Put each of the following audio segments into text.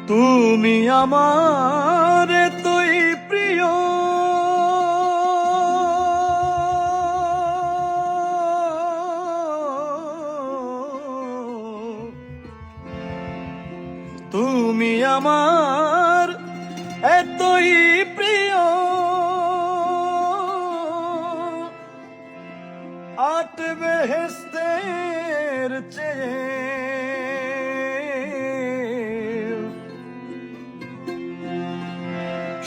তুমি আমার এতই প্রিয়, তুমি আমার এতই প্রিয়, আট বেহেশতের চেয়ে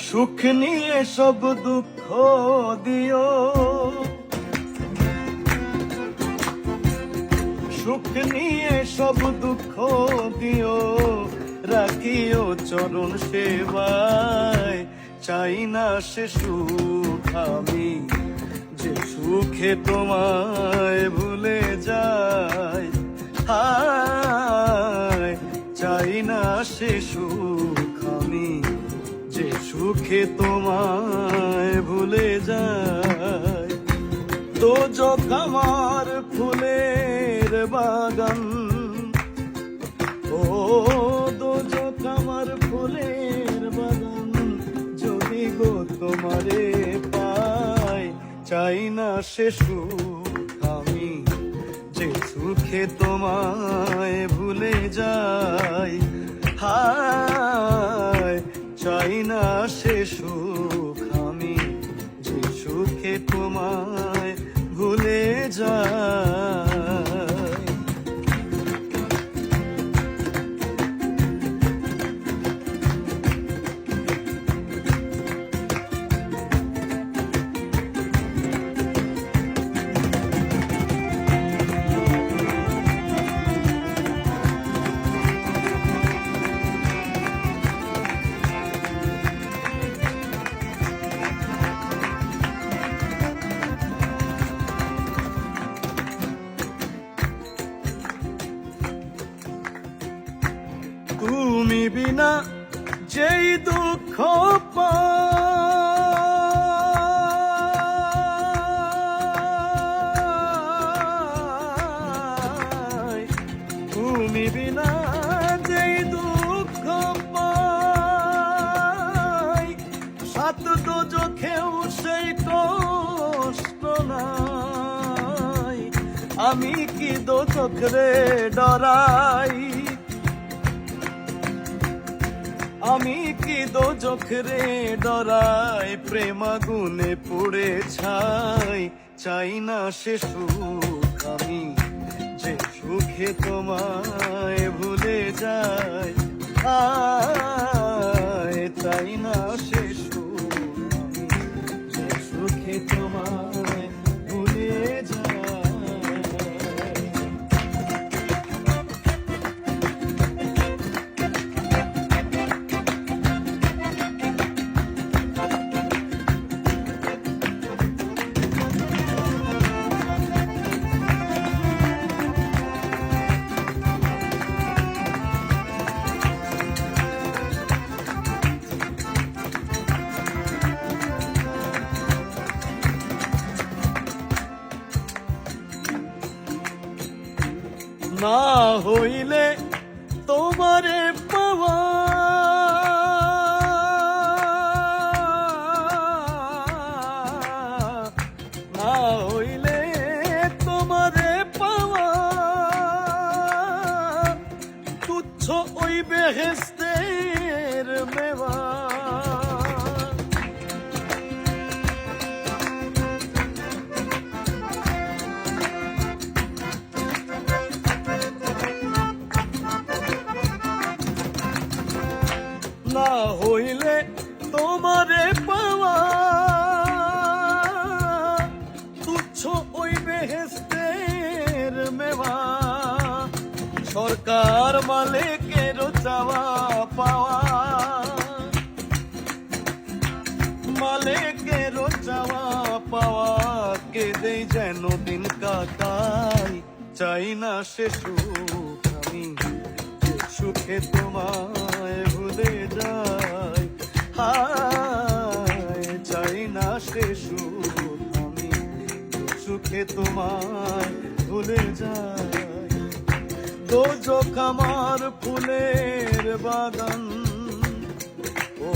সুখ নিয়ে সব দুঃখ দিও, সুখ নিয়ে সব দুঃখ দিও, রাখিও চরণ সেবায়। চাই না সে সুখ আমি, যে সুখে তোমায় ভুলে যাই। হায় চাই না সে সুখ আমি, যে সুখে তোমায় ভুলে যাই। দোজখ আমার ফুলের বাগান, ও দোজখ আমার ফুলের বাগান, যদি গো তোমারে পাই। চাই না সে সুখ আমি, যে সুখে তোমায় ভুলে যাই। হায় চাই না সে সুখ আমি, যে সুখে তোমায় ভুলে যাই। তুমি বিনা যেই দুঃখ পাই, তুমি বিনা যেই দুঃখ পাই, সাত দোজখেও সেই কষ্ট নাই। আমি কি দোজখ রে ডরাই, আমি কি দোজখ রে ডরাই, প্রেম আগুনে পুড়ে ছাই। চাই না সে সুখ আমি, যে সুখে তোমায় ভুলে যাই। আয় চাই না সে সুখ আমি, যে সুখে তোমায় ভুলে যাই। না হইলে তোমারে পাওয়া, না হইলে তোমারে পাওয়া, তুচ্ছ ওই বেহেশতের মেওয়া। না হইলে তোমারে পাওয়া, তুচ্ছ ওই বেহেশতের মেওয়া। সরকার মালিকের চাওয়া পাওয়া, মালিকের চাওয়া পাওয়া, কেঁদে যেন দিন কাটাই। চাই না সে সুখ আমি, যে সুখে তোমায় ভুলে যাই। হায় চাই না সে সুখ আমি, যে সুখে তোমায় ভুলে যাই। দোজখ আমার ফুলের বাগান, ও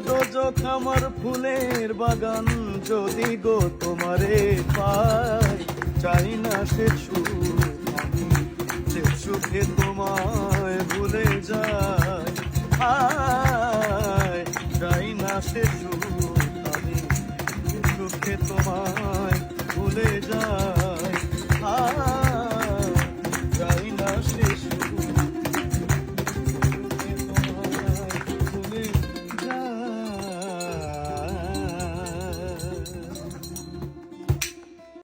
দোজখ আমার ফুলের বাগান, যদি গো তোমারে পাই, চাই না সে সুখ আমি, যে সুখে তোমায় ভুলে যাই, চাই না সে সুখ